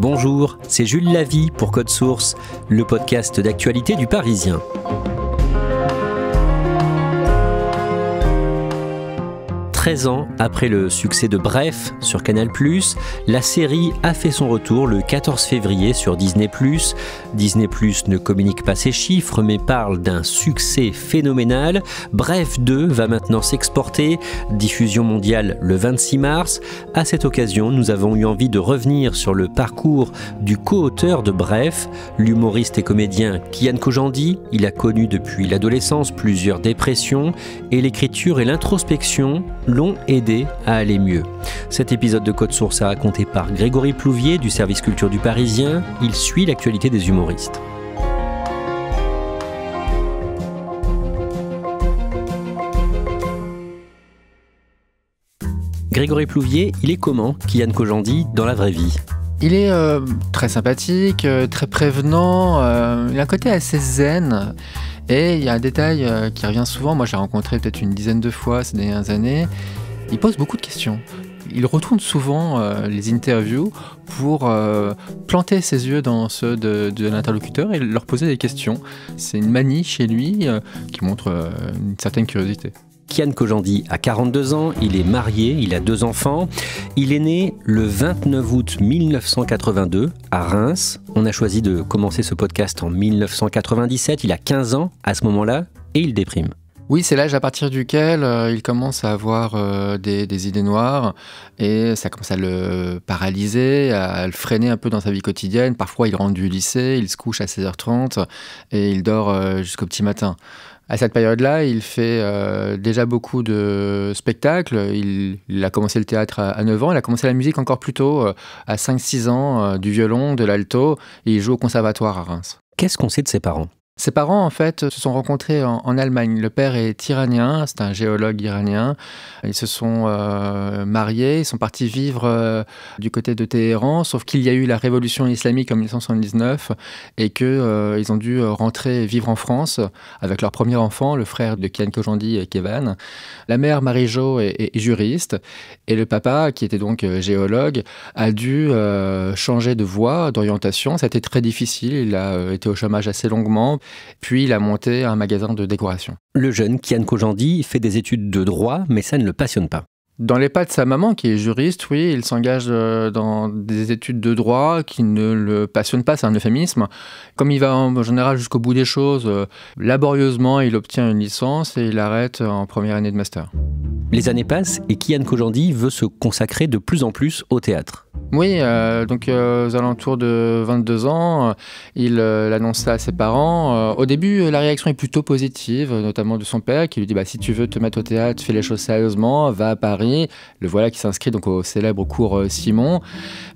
Bonjour, c'est Jules Lavie pour Code Source, le podcast d'actualité du Parisien. Ans après le succès de Bref sur Canal+, la série a fait son retour le 14 février sur Disney+. Disney+ ne communique pas ses chiffres mais parle d'un succès phénoménal. Bref 2 va maintenant s'exporter, diffusion mondiale le 26 mars. À cette occasion, nous avons eu envie de revenir sur le parcours du co-auteur de Bref, l'humoriste et comédien Kian Kojandi. Il a connu depuis l'adolescence plusieurs dépressions et l'écriture et l'introspection l'ont aidé à aller mieux. Cet épisode de Code Source est raconté par Grégory Plouvier du service culture du Parisien. Il suit l'actualité des humoristes. Grégory Plouvier, il est comment, Kian Kojandi, dans la vraie vie ? Il est très sympathique, très prévenant, il a un côté assez zen. Et il y a un détail qui revient souvent, moi j'ai rencontré peut-être une dizaine de fois ces dernières années, il pose beaucoup de questions. Il retourne souvent les interviews pour planter ses yeux dans ceux de l'interlocuteur et leur poser des questions. C'est une manie chez lui qui montre une certaine curiosité. Kian Kojandi a 42 ans, il est marié, il a 2 enfants. Il est né le 29 août 1982 à Reims. On a choisi de commencer ce podcast en 1997, il a 15 ans à ce moment-là et il déprime. Oui, c'est l'âge à partir duquel il commence à avoir des idées noires et ça commence à le paralyser, à le freiner un peu dans sa vie quotidienne. Parfois, il rentre du lycée, il se couche à 16h30 et il dort jusqu'au petit matin. À cette période-là, il fait déjà beaucoup de spectacles. Il a commencé le théâtre à 9 ans. Il a commencé la musique encore plus tôt, à 5-6 ans, du violon, de l'alto. Et il joue au conservatoire à Reims. Qu'est-ce qu'on sait de ses parents ? Ses parents, en fait, se sont rencontrés en Allemagne. Le père est iranien, c'est un géologue iranien. Ils se sont mariés, ils sont partis vivre du côté de Téhéran, sauf qu'il y a eu la révolution islamique en 1979 et qu'ils ont dû rentrer vivre en France avec leur premier enfant, le frère de Kian Kojandi, Kevan. La mère, Marie-Jo, est juriste et le papa, qui était donc géologue, a dû changer de voie, d'orientation. Ça a été très difficile, il a été au chômage assez longuement. Puis il a monté un magasin de décoration. Le jeune Kian Kojandi fait des études de droit, mais ça ne le passionne pas. Dans les pas de sa maman, qui est juriste, oui, il s'engage dans des études de droit qui ne le passionnent pas, c'est un euphémisme. Comme il va en général jusqu'au bout des choses, laborieusement, il obtient une licence et il arrête en première année de master. Les années passent et Kian Kojandi veut se consacrer de plus en plus au théâtre. Oui, donc aux alentours de 22 ans, il l'annonce ça à ses parents. Au début, la réaction est plutôt positive, notamment de son père, qui lui dit si tu veux te mettre au théâtre, fais les choses sérieusement, va à Paris. Le voilà qui s'inscrit donc au célèbre cours Simon.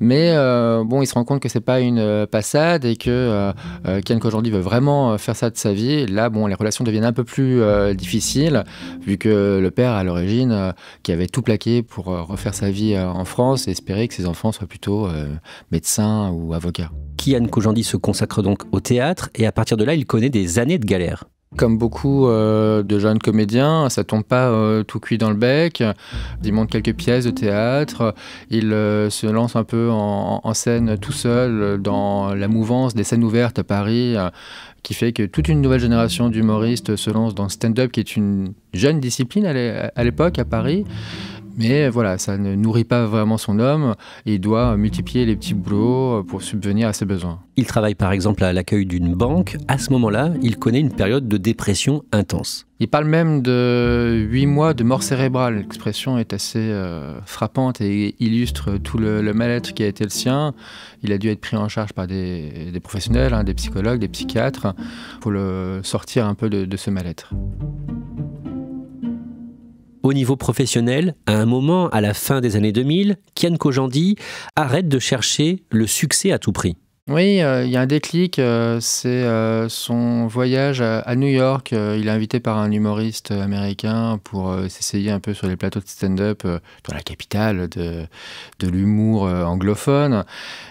Mais il se rend compte que c'est pas une passade et que Kian Kojandi veut vraiment faire ça de sa vie. Et là, les relations deviennent un peu plus difficiles, vu que le père, à l'origine, qui avait tout plaqué pour refaire sa vie en France et espérer que ses enfants soient plutôt médecin ou avocat. Kian Kojandi se consacre donc au théâtre et à partir de là, il connaît des années de galère. Comme beaucoup de jeunes comédiens, ça tombe pas tout cuit dans le bec. Il monte quelques pièces de théâtre. Il se lance un peu en scène tout seul dans la mouvance des scènes ouvertes à Paris, qui fait que toute une nouvelle génération d'humoristes se lance dans le stand-up, qui est une jeune discipline à l'époque à Paris. Mais voilà, ça ne nourrit pas vraiment son homme et il doit multiplier les petits boulots pour subvenir à ses besoins. Il travaille par exemple à l'accueil d'une banque. À ce moment-là, il connaît une période de dépression intense. Il parle même de 8 mois de mort cérébrale. L'expression est assez frappante et illustre tout le mal-être qui a été le sien. Il a dû être pris en charge par des professionnels, des psychologues, des psychiatres, pour le sortir un peu de ce mal-être. Au niveau professionnel, à un moment, à la fin des années 2000, Kian Kojandi arrête de chercher le succès à tout prix. Oui, il y a un déclic, c'est, son voyage à New York. Il est invité par un humoriste américain pour, s'essayer un peu sur les plateaux de stand-up, dans la capitale de l'humour, anglophone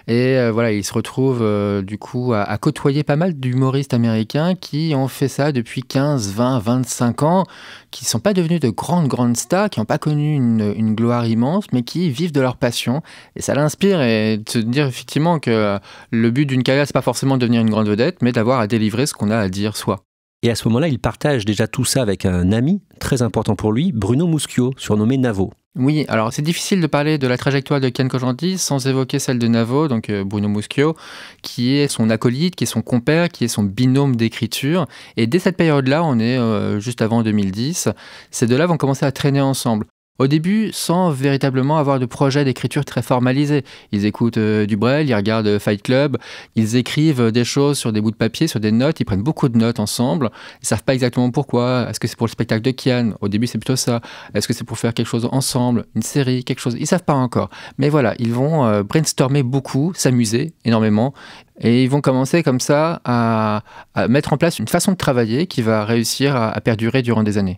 et voilà, il se retrouve, du coup à côtoyer pas mal d'humoristes américains qui ont fait ça depuis 15, 20, 25 ans, qui sont pas devenus de grandes stars, qui ont pas connu une gloire immense, mais qui vivent de leur passion et ça l'inspire et de se dire effectivement que le but d'une carrière, c'est pas forcément de devenir une grande vedette, mais d'avoir à délivrer ce qu'on a à dire soi. Et à ce moment-là, il partage déjà tout ça avec un ami très important pour lui, Bruno Muschio, surnommé Navo. Oui, alors c'est difficile de parler de la trajectoire de Kian Kojandi sans évoquer celle de Navo, donc Bruno Muschio, qui est son acolyte, qui est son compère, qui est son binôme d'écriture. Et dès cette période-là, on est juste avant 2010, ces deux-là vont commencer à traîner ensemble. Au début, sans véritablement avoir de projet d'écriture très formalisé. Ils écoutent du Brel, ils regardent Fight Club, ils écrivent des choses sur des bouts de papier, sur des notes, ils prennent beaucoup de notes ensemble. Ils savent pas exactement pourquoi. Est-ce que c'est pour le spectacle de Kian? Au début, c'est plutôt ça. Est-ce que c'est pour faire quelque chose ensemble, une série, quelque chose? Ils savent pas encore. Mais voilà, ils vont brainstormer beaucoup, s'amuser énormément. Et ils vont commencer comme ça à mettre en place une façon de travailler qui va réussir à perdurer durant des années.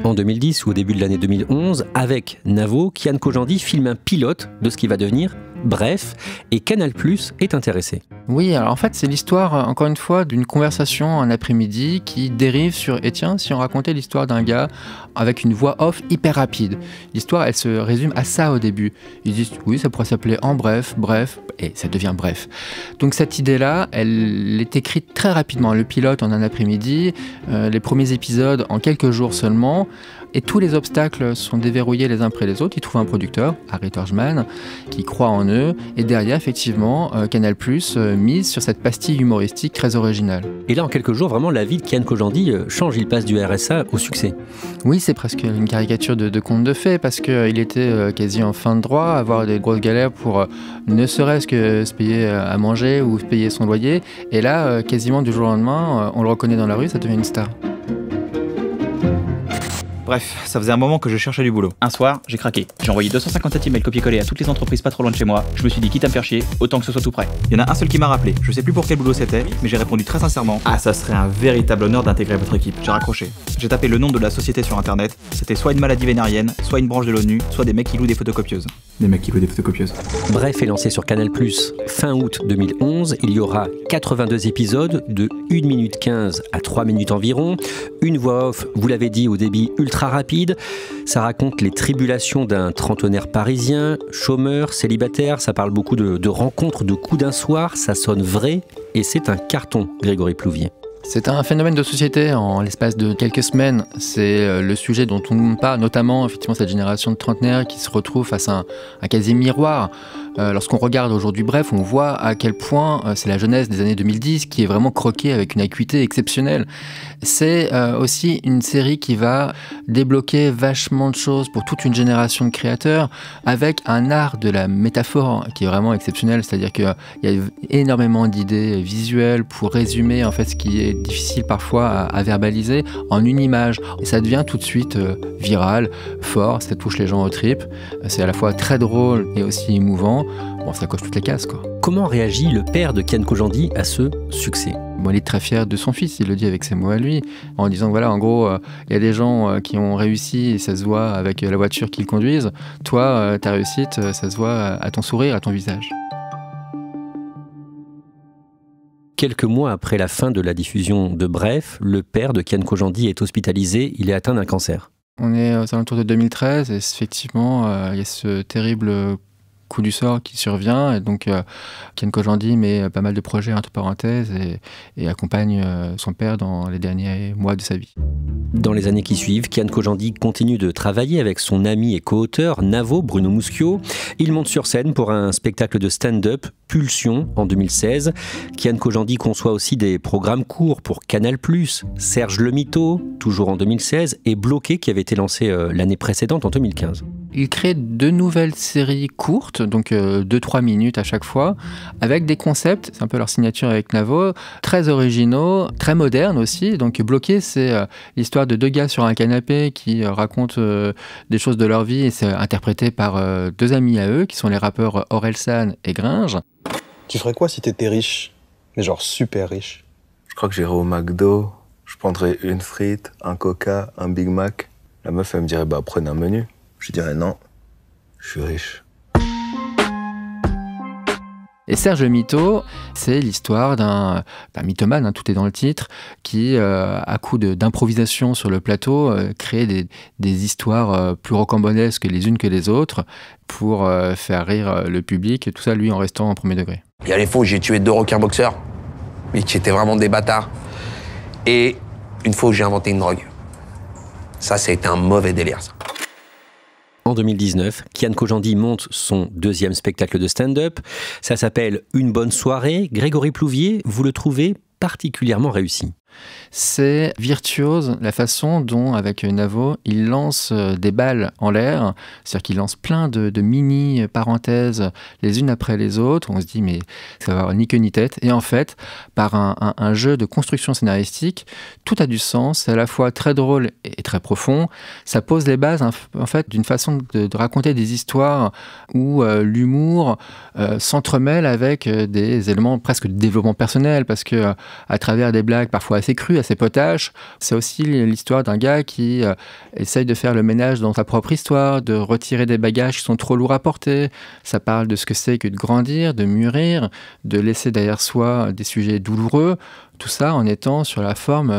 En 2010 ou au début de l'année 2011, avec Navo, Kian Kojandi filme un pilote de ce qui va devenir Bref, et Canal+ est intéressé. Oui, alors en fait, c'est l'histoire, encore une fois, d'une conversation un après-midi qui dérive sur « Et tiens, si on racontait l'histoire d'un gars avec une voix off hyper rapide ». L'histoire, elle se résume à ça au début. Ils disent « Oui, ça pourrait s'appeler En bref, bref », et ça devient « Bref ». Donc cette idée-là, elle est écrite très rapidement. Le pilote en un après-midi, les premiers épisodes en quelques jours seulement. Et tous les obstacles sont déverrouillés les uns après les autres. Ils trouvent un producteur, Harry Torgman, qui croit en eux. Et derrière, effectivement, Canal+ mise sur cette pastille humoristique très originale. Et là, en quelques jours, vraiment, la vie de Kian Kojandi change. Il passe du RSA au succès. Oui, c'est presque une caricature de conte de fées, parce qu'il était quasi en fin de droit, avoir des grosses galères pour ne serait-ce que se payer à manger ou se payer son loyer. Et là, quasiment du jour au lendemain, on le reconnaît dans la rue, ça devient une star. Bref, ça faisait un moment que je cherchais du boulot. Un soir, j'ai craqué. J'ai envoyé 257 emails copier-coller à toutes les entreprises pas trop loin de chez moi. Je me suis dit, quitte à me faire chier, autant que ce soit tout prêt. Il y en a un seul qui m'a rappelé. Je sais plus pour quel boulot c'était, mais j'ai répondu très sincèrement. Ah, ça serait un véritable honneur d'intégrer votre équipe. J'ai raccroché. J'ai tapé le nom de la société sur internet. C'était soit une maladie vénérienne, soit une branche de l'ONU, soit des mecs qui louent des photocopieuses. Des mecs qui louent des photocopieuses. Bref est lancé sur Canal+ fin août 2011. Il y aura 82 épisodes de 1 minute 15 à 3 minutes environ. Une voix off, vous l'avez dit, au débit ultra rapide. Ça raconte les tribulations d'un trentenaire parisien, chômeur, célibataire. Ça parle beaucoup de rencontres, de coups d'un soir. Ça sonne vrai et c'est un carton, Grégory Plouvier. C'est un phénomène de société en l'espace de quelques semaines. C'est le sujet dont on parle, notamment effectivement cette génération de trentenaires qui se retrouve face à un quasi miroir. Lorsqu'on regarde aujourd'hui Bref, on voit à quel point c'est la jeunesse des années 2010 qui est vraiment croquée avec une acuité exceptionnelle. C'est aussi une série qui va débloquer vachement de choses pour toute une génération de créateurs avec un art de la métaphore qui est vraiment exceptionnel. C'est-à-dire qu'il y a énormément d'idées visuelles pour résumer en fait ce qui est difficile parfois à verbaliser en une image. Et ça devient tout de suite viral, fort, ça touche les gens aux tripes. C'est à la fois très drôle et aussi émouvant. Bon, ça coche toutes les cases, quoi. Comment réagit le père de Kian Kojandi à ce succès ? Bon, il est très fier de son fils, il le dit avec ses mots à lui, en disant voilà, en gros, il y a des gens qui ont réussi et ça se voit avec la voiture qu'ils conduisent. Toi, ta réussite, ça se voit à ton sourire, à ton visage. Quelques mois après la fin de la diffusion de Bref, le père de Kian Kojandi est hospitalisé. Il est atteint d'un cancer. On est aux alentours de 2013 et effectivement, il y a ce terrible coup du sort qui survient. Et donc, Kian Kojandi met pas mal de projets entre parenthèses et accompagne son père dans les derniers mois de sa vie. Dans les années qui suivent, Kian Kojandi continue de travailler avec son ami et co-auteur Navo, Bruno Muschio. Il monte sur scène pour un spectacle de stand-up, Pulsion, en 2016. Kian Kojandi conçoit aussi des programmes courts pour Canal+, Serge le Mito, toujours en 2016, et Bloqué, qui avait été lancé l'année précédente, en 2015. Il crée 2 nouvelles séries courtes, donc 2-3 minutes à chaque fois, avec des concepts, c'est un peu leur signature avec Navo, très originaux, très modernes aussi. Donc Bloqué, c'est l'histoire de 2 gars sur un canapé qui racontent des choses de leur vie et c'est interprété par 2 amis à eux, qui sont les rappeurs Orelsan et Gringe. Tu ferais quoi si t'étais riche? Mais genre super riche. Je crois que j'irais au McDo, je prendrais une frite, un Coca, un Big Mac. La meuf, elle me dirait, bah prenez un menu. Je dirais non, je suis riche. Et Serge le Mytho, c'est l'histoire d'un mythomane, hein, tout est dans le titre, qui, à coup d'improvisation sur le plateau, crée des histoires plus rocambolesques les unes que les autres pour faire rire le public, et tout ça, lui, en restant en premier degré. Il y a les fois où j'ai tué 2 requins boxeurs, mais qui étaient vraiment des bâtards. Et une fois où j'ai inventé une drogue. Ça a été un mauvais délire, ça. En 2019, Kian Kojandi monte son 2e spectacle de stand-up. Ça s'appelle Une bonne soirée. Grégory Plouvier, vous le trouvez particulièrement réussi. C'est virtuose la façon dont, avec Navo, il lance des balles en l'air, c'est-à-dire qu'il lance plein de mini-parenthèses les unes après les autres. On se dit, mais ça va avoir ni queue ni tête. Et en fait, par un jeu de construction scénaristique, tout a du sens, c'est à la fois très drôle et très profond. Ça pose les bases, en fait, d'une façon de raconter des histoires où l'humour s'entremêle avec des éléments presque de développement personnel, parce que à travers des blagues parfois assez cru, assez potache. C'est aussi l'histoire d'un gars qui essaye de faire le ménage dans sa propre histoire, de retirer des bagages qui sont trop lourds à porter. Ça parle de ce que c'est que de grandir, de mûrir, de laisser derrière soi des sujets douloureux. Tout ça en étant sur la forme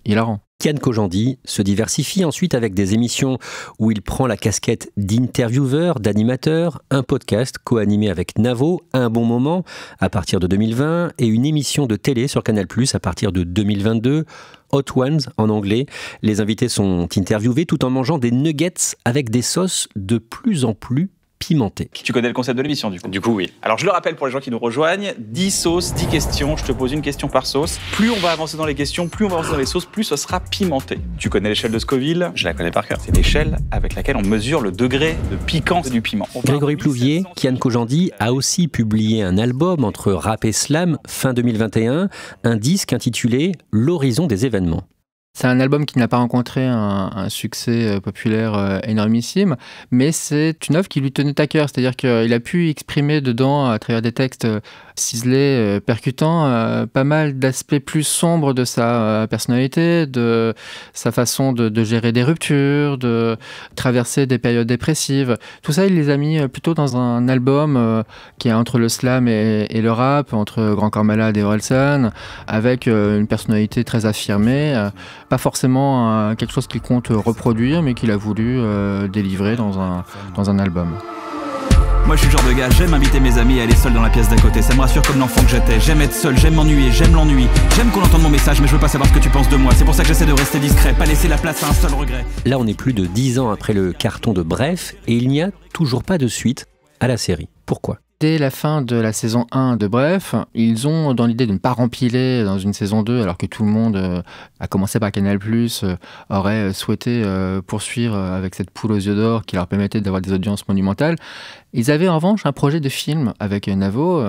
hilarant. Kian Kojandi se diversifie ensuite avec des émissions où il prend la casquette d'intervieweur, d'animateur, un podcast co-animé avec Navo, Un bon moment, à partir de 2020, et une émission de télé sur Canal+, à partir de 2022, Hot Ones en anglais. Les invités sont interviewés tout en mangeant des nuggets avec des sauces de plus en plus pimenté. Tu connais le concept de l'émission, du coup? Du coup, oui. Alors, je le rappelle pour les gens qui nous rejoignent, 10 sauces, 10 questions, je te pose une question par sauce. Plus on va avancer dans les questions, plus on va avancer dans les sauces, plus ce sera pimenté. Tu connais l'échelle de Scoville? Je la connais par cœur. C'est l'échelle avec laquelle on mesure le degré de piquance du piment. Grégory Plouvier, Kian Kojandi a aussi publié un album entre rap et slam fin 2021, un disque intitulé L'horizon des événements. C'est un album qui n'a pas rencontré un succès populaire énormissime, mais c'est une œuvre qui lui tenait à cœur. C'est-à-dire qu'il a pu exprimer dedans, à travers des textes ciselés, percutants, pas mal d'aspects plus sombres de sa personnalité, de sa façon de gérer des ruptures, de traverser des périodes dépressives. Tout ça, il les a mis plutôt dans un album qui est entre le slam et le rap, entre Grand Corps Malade et Orelsan, avec une personnalité très affirmée. Pas forcément quelque chose qu'il compte reproduire, mais qu'il a voulu délivrer dans un album. Moi je suis le genre de gars, j'aime inviter mes amis à aller seul dans la pièce d'à côté. Ça me rassure comme l'enfant que j'étais. J'aime être seul, j'aime m'ennuyer, j'aime l'ennui. J'aime qu'on entende mon message, mais je veux pas savoir ce que tu penses de moi. C'est pour ça que j'essaie de rester discret, pas laisser la place à un seul regret. Là on est plus de 10 ans après le carton de Bref, et il n'y a toujours pas de suite à la série. Pourquoi ? Dès la fin de la saison 1 de Bref, ils ont dans l'idée de ne pas rempiler dans une saison 2, alors que tout le monde, à commencer par Canal+, aurait souhaité poursuivre avec cette poule aux yeux d'or qui leur permettait d'avoir des audiences monumentales. Ils avaient en revanche un projet de film avec Navo,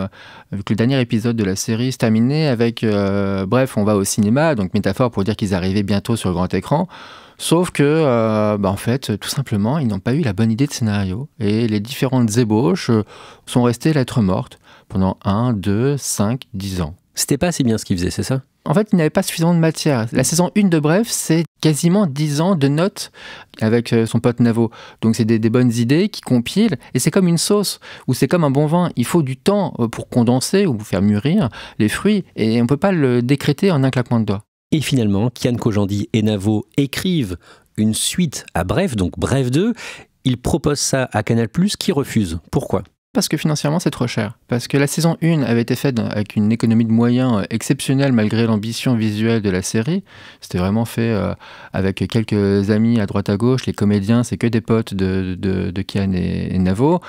vu que le dernier épisode de la série se terminait avec Bref, on va au cinéma, donc métaphore pour dire qu'ils arrivaient bientôt sur le grand écran. Sauf que, en fait, tout simplement, ils n'ont pas eu la bonne idée de scénario. Et les différentes ébauches sont restées lettres mortes pendant 1, 2, 5, 10 ans. C'était pas assez bien ce qu'ils faisaient, c'est ça ? En fait, il n'y avait pas suffisamment de matière. La saison 1 de Bref, c'est quasiment 10 ans de notes avec son pote Navo. Donc c'est des bonnes idées qui compilent. Et c'est comme une sauce, ou c'est comme un bon vin. Il faut du temps pour condenser ou faire mûrir les fruits. Et on ne peut pas le décréter en un claquement de doigts. Et finalement, Kian Kojandi et Navo écrivent une suite à Bref, donc Bref 2. Ils proposent ça à Canal+, qui refuse. Pourquoi ? Parce que financièrement, c'est trop cher. Parce que la saison 1 avait été faite avec une économie de moyens exceptionnelle malgré l'ambition visuelle de la série. C'était vraiment fait avec quelques amis à droite à gauche. Les comédiens, c'est que des potes de Kian et Navo.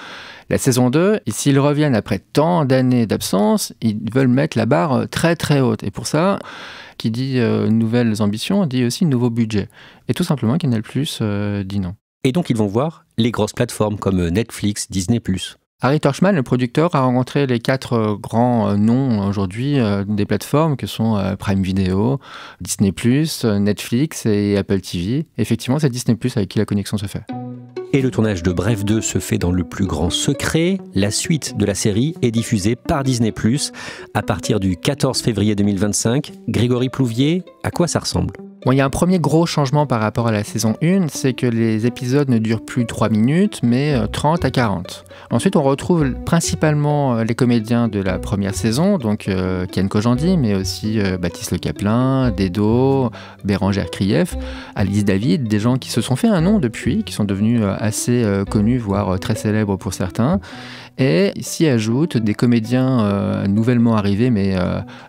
La saison 2, s'ils reviennent après tant d'années d'absence, ils veulent mettre la barre très très haute. Et pour ça, qui dit nouvelles ambitions, dit aussi nouveau budget. Et tout simplement, Canal+ dit non. Et donc ils vont voir les grosses plateformes comme Netflix, Disney+. Harry Torchman, le producteur, a rencontré les 4 grands noms aujourd'hui des plateformes que sont Prime Video, Disney+, Netflix et Apple TV. Effectivement, c'est Disney+, avec qui la connexion se fait. Et le tournage de Bref 2 se fait dans le plus grand secret. La suite de la série est diffusée par Disney+, à partir du 14 février 2025. Grégory Plouvier, à quoi ça ressemble ? Bon, il y a un premier gros changement par rapport à la saison 1, c'est que les épisodes ne durent plus 3 minutes, mais 30 à 40. Ensuite, on retrouve principalement les comédiens de la première saison, donc Kian Kojandi, mais aussi Baptiste Le Caplin, Dedo, Bérangère Krief, Alice David, des gens qui se sont fait un nom depuis, qui sont devenus assez connus, voire très célèbres pour certains. Et s'y ajoutent des comédiens nouvellement arrivés, mais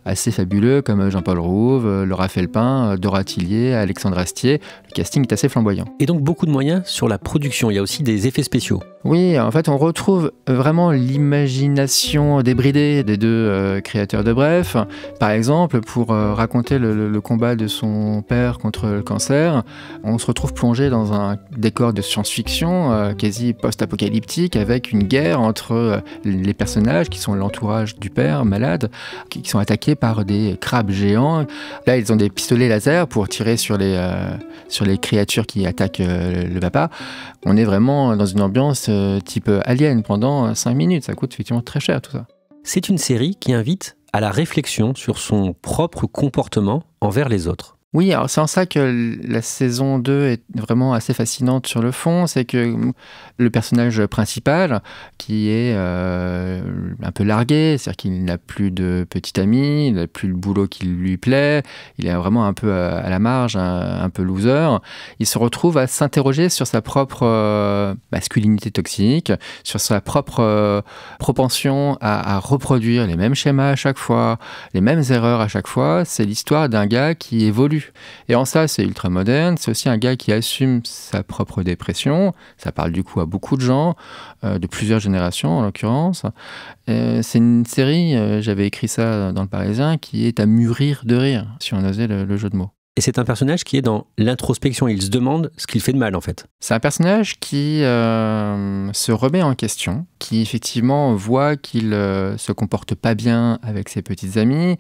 assez fabuleux, comme Jean-Paul Rouve, Laura Felpin, Dora Tillier, Alexandre Astier. Le casting est assez flamboyant. Et donc beaucoup de moyens sur la production, il y a aussi des effets spéciaux. Oui, en fait, on retrouve vraiment l'imagination débridée des deux créateurs de Bref. Par exemple, pour raconter le combat de son père contre le cancer, on se retrouve plongé dans un décor de science-fiction quasi post-apocalyptique, avec une guerre entre les personnages qui sont l'entourage du père malade, qui sont attaqués par des crabes géants. Là, ils ont des pistolets laser pour tirer sur les créatures qui attaquent le papa. On est vraiment dans une ambiance type Alien pendant 5 minutes. Ça coûte effectivement très cher tout ça. C'est une série qui invite à la réflexion sur son propre comportement envers les autres. Oui, alors c'est en ça que la saison 2 est vraiment assez fascinante sur le fond. C'est que le personnage principal, qui est un peu largué, c'est-à-dire qu'il n'a plus de petit ami, il n'a plus le boulot qui lui plaît, il est vraiment un peu à la marge, un peu loser, il se retrouve à s'interroger sur sa propre masculinité toxique, sur sa propre propension à reproduire les mêmes schémas à chaque fois, les mêmes erreurs à chaque fois. C'est l'histoire d'un gars qui évolue. Et en ça, c'est ultra moderne. C'est aussi un gars qui assume sa propre dépression. Ça parle du coup à beaucoup de gens, de plusieurs générations en l'occurrence. C'est une série, j'avais écrit ça dans Le Parisien, qui est à mûrir de rire, si on osait le jeu de mots. Et c'est un personnage qui est dans l'introspection. Il se demande ce qu'il fait de mal, en fait. C'est un personnage qui se remet en question, qui effectivement voit qu'il se comporte pas bien avec ses petites amies,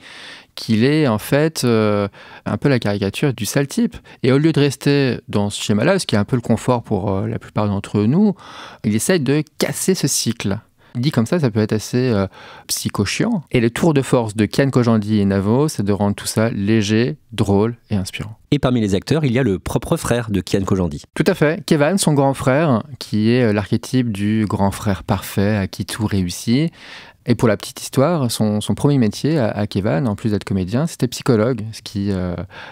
qu'il est en fait un peu la caricature du sale type. Et au lieu de rester dans ce schéma-là, ce qui est un peu le confort pour la plupart d'entre nous, il essaye de casser ce cycle. Dit comme ça peut être assez psycho-chiant. Et le tour de force de Kian Kojandi et Navo, c'est de rendre tout ça léger, drôle et inspirant. Et parmi les acteurs, il y a le propre frère de Kian Kojandi. Tout à fait. Kevan, son grand frère, qui est l'archétype du grand frère parfait à qui tout réussit. Et pour la petite histoire, son premier métier à Kevan, en plus d'être comédien, c'était psychologue, ce qui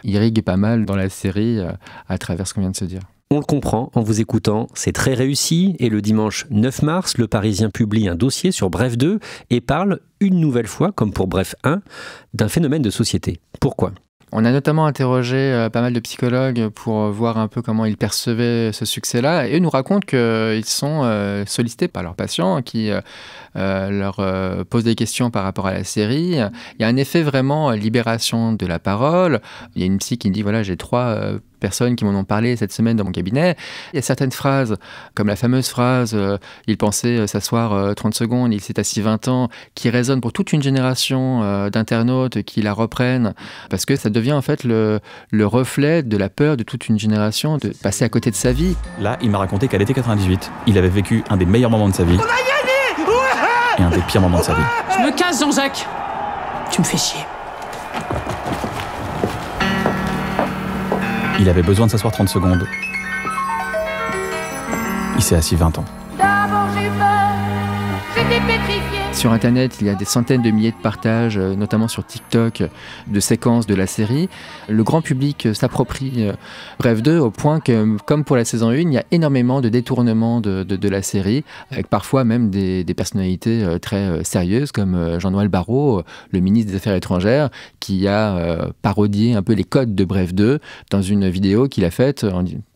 irrigue pas mal dans la série à travers ce qu'on vient de se dire. On le comprend en vous écoutant, c'est très réussi et le dimanche 9 mars, Le Parisien publie un dossier sur Bref 2 et parle une nouvelle fois, comme pour Bref 1, d'un phénomène de société. Pourquoi ? On a notamment interrogé pas mal de psychologues pour voir un peu comment ils percevaient ce succès-là. Et eux nous racontent qu'ils sont sollicités par leurs patients qui leur posent des questions par rapport à la série. Il y a un effet vraiment libération de la parole. Il y a une psy qui dit, voilà, j'ai 3 personnes qui m'en ont parlé cette semaine dans mon cabinet. Il y a certaines phrases, comme la fameuse phrase « il pensait s'asseoir 30 secondes, il s'est assis 20 ans », qui résonne pour toute une génération d'internautes qui la reprennent, parce que ça devient en fait le reflet de la peur de toute une génération de passer à côté de sa vie. Là, il m'a raconté qu'à l'été 98, il avait vécu un des meilleurs moments de sa vie. On a gagné! Ouais! Et un des pires moments de sa vie. Je me casse, Jean-Jacques. Tu me fais chier. Il avait besoin de s'asseoir 30 secondes. Il s'est assis 20 ans. D'abord j'ai peur, j'étais pétrifiée. Sur Internet, il y a des centaines de milliers de partages, notamment sur TikTok, de séquences de la série. Le grand public s'approprie Bref 2 au point que, comme pour la saison 1, il y a énormément de détournements de la série, avec parfois même des personnalités très sérieuses, comme Jean-Noël Barrot, le ministre des Affaires étrangères, qui a parodié un peu les codes de Bref 2 dans une vidéo qu'il a faite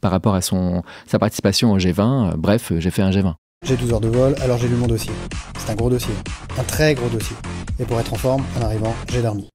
par rapport à sa participation au G20. Bref, j'ai fait un G20. J'ai 12 heures de vol, alors j'ai lu mon dossier. C'est un gros dossier, un très gros dossier. Et pour être en forme, en arrivant, j'ai dormi.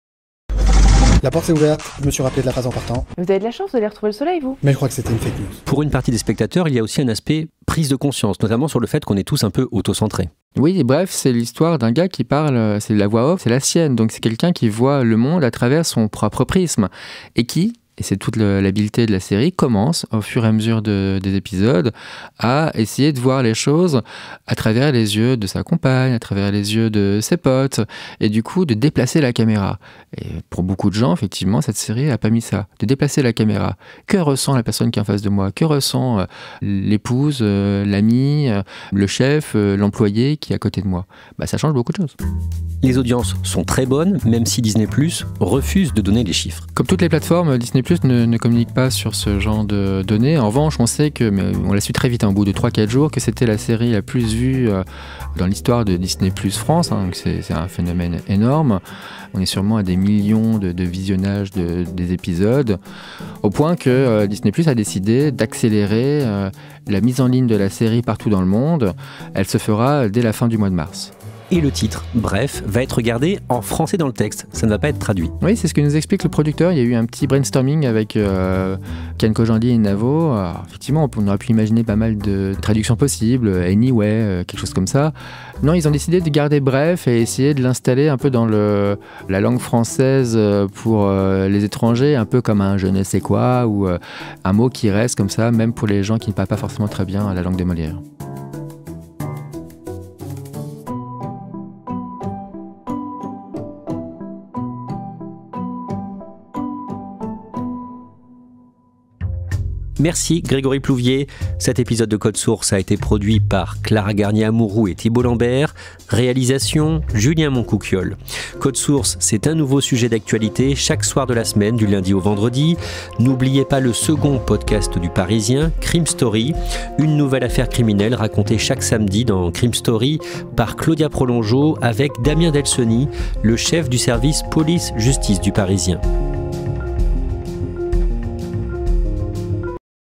La porte s'est ouverte, je me suis rappelé de la phrase en partant. Vous avez de la chance, vous allez retrouver le soleil, vous. Mais je crois que c'était une fake news. Pour une partie des spectateurs, il y a aussi un aspect prise de conscience, notamment sur le fait qu'on est tous un peu autocentrés. Oui, bref, c'est l'histoire d'un gars qui parle, c'est la voix off, c'est la sienne. Donc c'est quelqu'un qui voit le monde à travers son propre prisme et qui et c'est toute l'habileté de la série, commence au fur et à mesure des épisodes à essayer de voir les choses à travers les yeux de sa compagne, à travers les yeux de ses potes, et du coup de déplacer la caméra. Et pour beaucoup de gens, effectivement, cette série n'a pas mis ça, de déplacer la caméra. Que ressent la personne qui est en face de moi? Que ressent l'épouse, l'ami, le chef, l'employé qui est à côté de moi? Ça change beaucoup de choses. Les audiences sont très bonnes, même si Disney+ refuse de donner les chiffres. Comme toutes les plateformes, Disney+ ne communique pas sur ce genre de données. En revanche, on sait que, mais on l'a su très vite, au bout de 3-4 jours, que c'était la série la plus vue dans l'histoire de Disney+ France. Donc c'est un phénomène énorme. On est sûrement à des millions de visionnages des épisodes, au point que Disney+ a décidé d'accélérer la mise en ligne de la série partout dans le monde. Elle se fera dès la fin du mois de mars. Et le titre, Bref, va être regardé en français dans le texte. Ça ne va pas être traduit. Oui, c'est ce que nous explique le producteur. Il y a eu un petit brainstorming avec Ken Kojandi et Navo. Alors, effectivement, on aurait pu imaginer pas mal de traductions possibles, Anyway, quelque chose comme ça. Non, ils ont décidé de garder Bref et essayer de l'installer un peu dans la langue française pour les étrangers, un peu comme un je ne sais quoi ou un mot qui reste comme ça, même pour les gens qui ne parlent pas forcément très bien la langue de Molière. Merci Grégory Plouvier. Cet épisode de Code Source a été produit par Clara Garnier-Amouroux et Thibault Lambert. Réalisation, Julien Moncouquiol. Code Source, c'est un nouveau sujet d'actualité chaque soir de la semaine, du lundi au vendredi. N'oubliez pas le second podcast du Parisien, Crime Story, une nouvelle affaire criminelle racontée chaque samedi dans Crime Story par Claudia Prolongeau avec Damien Delsoni, le chef du service police-justice du Parisien.